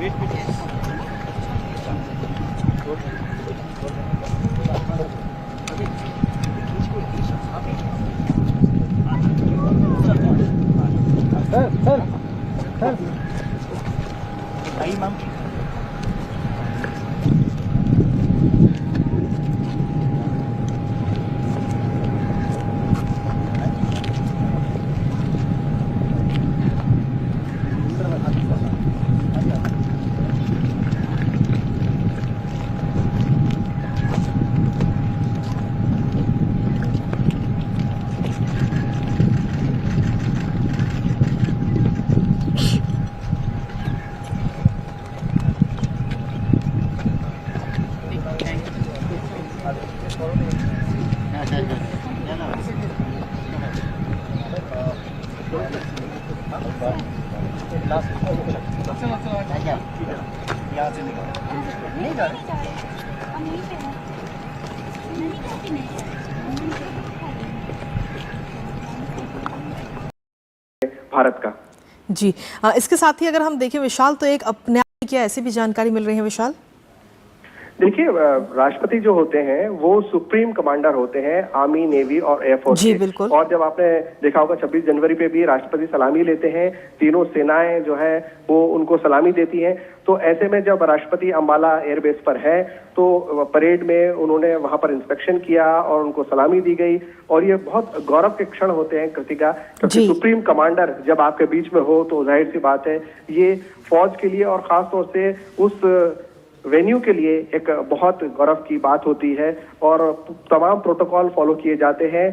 भारत का जी। इसके साथ ही अगर हम देखें विशाल, तो एक अपने आप में क्या ऐसी भी जानकारी मिल रही है विशाल? देखिए, राष्ट्रपति जो होते हैं वो सुप्रीम कमांडर होते हैं आर्मी, नेवी और एयरफोर्स जी के। बिल्कुल। और जब आपने देखा होगा 26 जनवरी पे भी राष्ट्रपति सलामी लेते हैं, तीनों सेनाएं जो है वो उनको सलामी देती हैं। तो ऐसे में जब राष्ट्रपति अंबाला एयरबेस पर है तो परेड में उन्होंने वहां पर इंस्पेक्शन किया और उनको सलामी दी गई। और ये बहुत गौरव के क्षण होते हैं कृतिका, क्योंकि सुप्रीम कमांडर जब आपके बीच में हो तो जाहिर सी बात है ये फौज के लिए और खासतौर से उस वेन्यू के लिए एक बहुत गौरव की बात होती है। और तमाम प्रोटोकॉल फॉलो किए जाते हैं।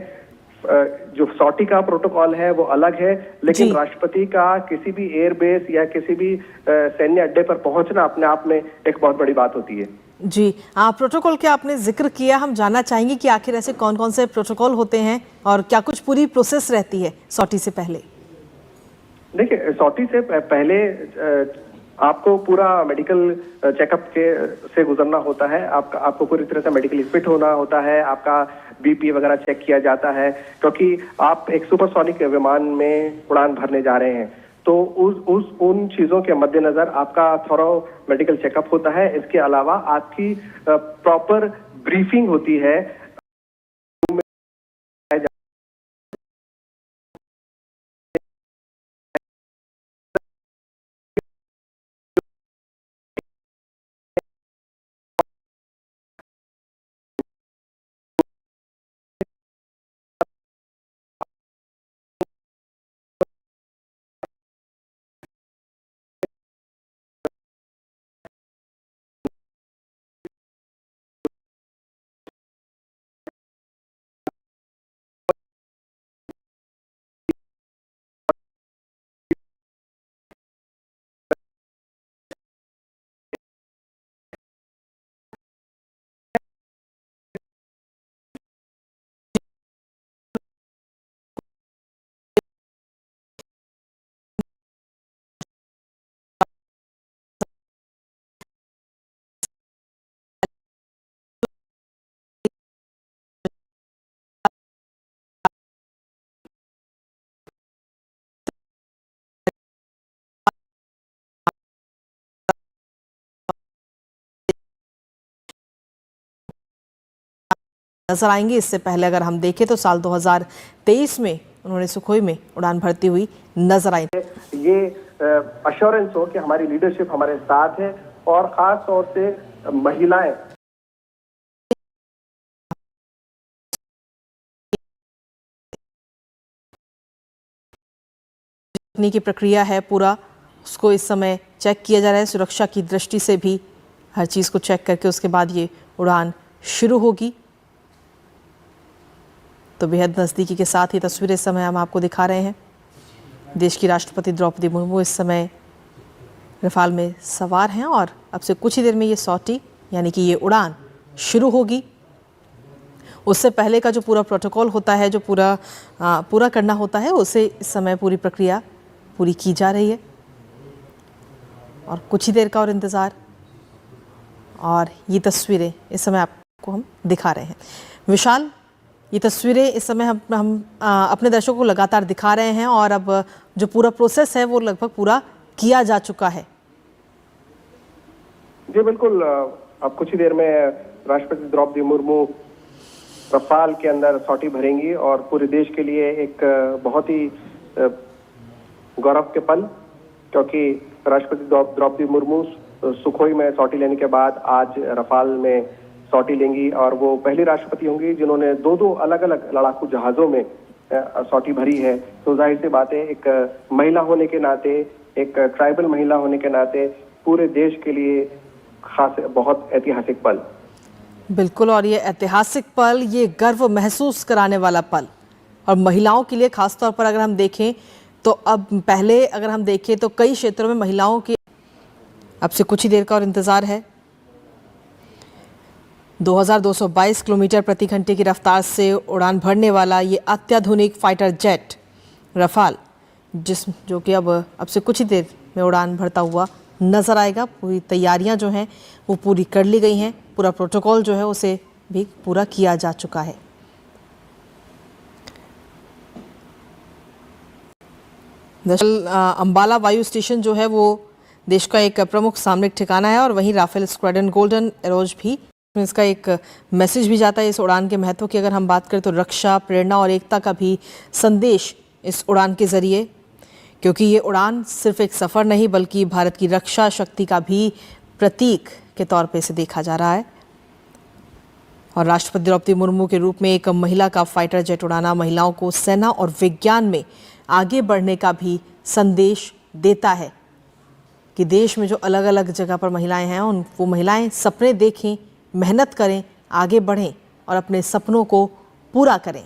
जो सॉटी का प्रोटोकॉल है वो अलग है, लेकिन राष्ट्रपति का किसी भी एयरबेस या किसी भी सैन्य अड्डे पर पहुंचना अपने आप में एक बहुत बड़ी बात होती है। जी, प्रोटोकॉल के आपने जिक्र किया, हम जानना चाहेंगे कि आखिर ऐसे कौन कौन से प्रोटोकॉल होते हैं और क्या कुछ पूरी प्रोसेस रहती है सॉटी से पहले? देखिए, सॉटी से पहले आपको पूरा मेडिकल चेकअप से गुजरना होता है। आपको पूरी तरह से मेडिकली फिट होना होता है। आपका बीपी वगैरह चेक किया जाता है, क्योंकि आप एक सुपरसोनिक विमान में उड़ान भरने जा रहे हैं। तो उन चीजों के मद्देनजर आपका थॉरो मेडिकल चेकअप होता है। इसके अलावा आपकी प्रॉपर ब्रीफिंग होती है। नजर आएंगे। इससे पहले अगर हम देखें तो साल 2023 में उन्होंने सुखोई में उड़ान भरती हुई नजर आई। ये अश्योरेंस हो कि हमारी लीडरशिप हमारे साथ है और खास तौर से महिलाएं की प्रक्रिया है पूरा, उसको इस समय चेक किया जा रहा है। सुरक्षा की दृष्टि से भी हर चीज़ को चेक करके उसके बाद ये उड़ान शुरू होगी। तो बेहद नज़दीकी के साथ ही तस्वीरें इस समय हम आपको दिखा रहे हैं। देश की राष्ट्रपति द्रौपदी मुर्मू इस समय रफाल में सवार हैं और अब से कुछ ही देर में ये सॉटी यानी कि ये उड़ान शुरू होगी। उससे पहले का जो पूरा प्रोटोकॉल होता है, जो पूरा करना होता है, उसे इस समय पूरी प्रक्रिया पूरी की जा रही है और कुछ ही देर का और इंतज़ार। और ये तस्वीरें इस समय आपको हम दिखा रहे हैं। विशाल, ये तस्वीरें इस समय हम अपने दर्शकों को लगातार दिखा रहे हैं और अब जो पूरा प्रोसेस है वो लगभग पूरा किया जा चुका है। जी बिल्कुल, अब कुछ ही देर में राष्ट्रपति द्रौपदी मुर्मू रफाल के अंदर सॉटी भरेंगी और पूरे देश के लिए एक बहुत ही गौरव के पल, क्योंकि राष्ट्रपति द्रौपदी मुर्मू सुखोई में सॉटी लेने के बाद आज रफाल में सॉटी लेंगी और वो पहली राष्ट्रपति होंगी जिन्होंने दो अलग अलग लड़ाकू जहाजों में सॉटी भरी है। तो जाहिर सी बात है, एक महिला होने के नाते, एक ट्राइबल महिला होने के नाते पूरे देश के लिए खास बहुत ऐतिहासिक पल। बिल्कुल, और ये ऐतिहासिक पल, ये गर्व महसूस कराने वाला पल, और महिलाओं के लिए खासतौर पर अगर हम देखें तो अब पहले अगर हम देखें तो कई क्षेत्रों में महिलाओं के अब से कुछ ही देर का और इंतज़ार है। 2222 किलोमीटर प्रति घंटे की रफ्तार से उड़ान भरने वाला ये अत्याधुनिक फाइटर जेट रफाल, जो कि अब से कुछ ही देर में उड़ान भरता हुआ नज़र आएगा। पूरी तैयारियां जो हैं वो पूरी कर ली गई हैं, पूरा प्रोटोकॉल जो है उसे भी पूरा किया जा चुका है। अंबाला वायु स्टेशन जो है वो देश का एक प्रमुख सामरिक ठिकाना है और वहीं राफेल स्क्वाड्रन गोल्डन एरोज भी, इसका एक मैसेज भी जाता है इस उड़ान के महत्व की। अगर हम बात करें तो रक्षा, प्रेरणा और एकता का भी संदेश इस उड़ान के जरिए, क्योंकि ये उड़ान सिर्फ एक सफ़र नहीं बल्कि भारत की रक्षा शक्ति का भी प्रतीक के तौर पे इसे देखा जा रहा है। और राष्ट्रपति द्रौपदी मुर्मू के रूप में एक महिला का फाइटर जेट उड़ाना महिलाओं को सेना और विज्ञान में आगे बढ़ने का भी संदेश देता है कि देश में जो अलग अलग जगह पर महिलाएं हैं वो महिलाएं सपने देखें, मेहनत करें, आगे बढ़ें और अपने सपनों को पूरा करें।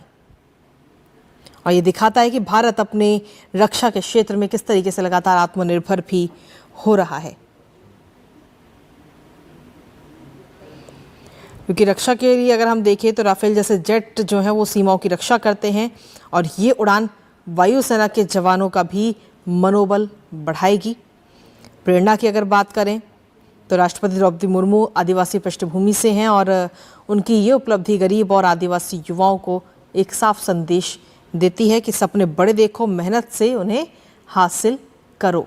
और ये दिखाता है कि भारत अपने रक्षा के क्षेत्र में किस तरीके से लगातार आत्मनिर्भर भी हो रहा है, क्योंकि रक्षा के लिए अगर हम देखें तो राफेल जैसे जेट जो है वो सीमाओं की रक्षा करते हैं और ये उड़ान वायुसेना के जवानों का भी मनोबल बढ़ाएगी। प्रेरणा की अगर बात करें तो राष्ट्रपति द्रौपदी मुर्मू आदिवासी पृष्ठभूमि से हैं और उनकी ये उपलब्धि गरीब और आदिवासी युवाओं को एक साफ संदेश देती है कि सपने बड़े देखो, मेहनत से उन्हें हासिल करो।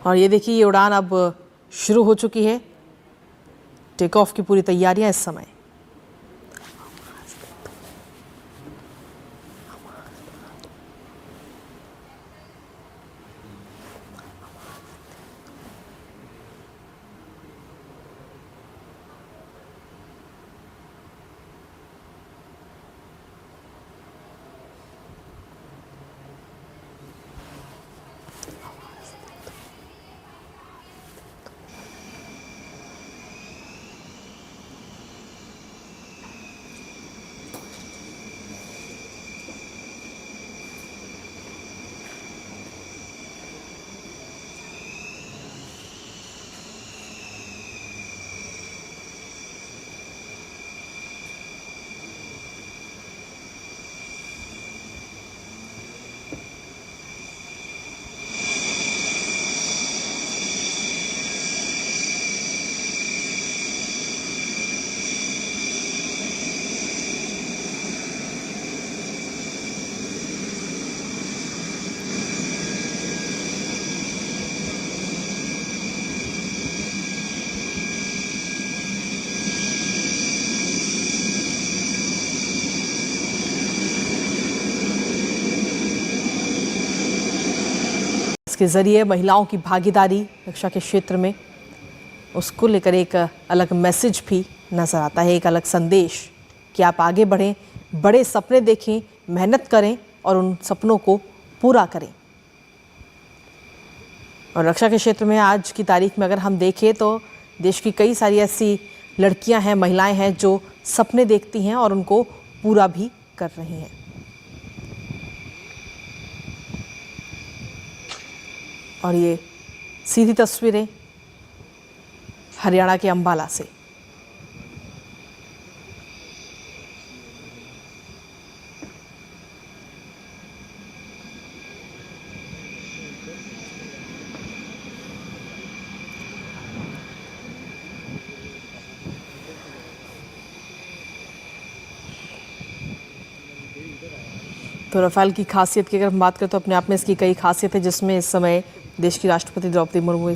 और ये देखिए, ये उड़ान अब शुरू हो चुकी है। टेक ऑफ की पूरी तैयारियां इस समय। इसके ज़रिए महिलाओं की भागीदारी रक्षा के क्षेत्र में, उसको लेकर एक अलग मैसेज भी नज़र आता है, एक अलग संदेश कि आप आगे बढ़ें, बड़े सपने देखें, मेहनत करें और उन सपनों को पूरा करें। और रक्षा के क्षेत्र में आज की तारीख में अगर हम देखें तो देश की कई सारी ऐसी लड़कियां हैं, महिलाएं हैं जो सपने देखती हैं और उनको पूरा भी कर रही हैं। और ये सीधी तस्वीरें हरियाणा के अंबाला से। तो रफाल की खासियत की अगर हम बात करें तो अपने आप में इसकी कई खासियत है, जिसमें इस समय देश की राष्ट्रपति द्रौपदी मुर्मू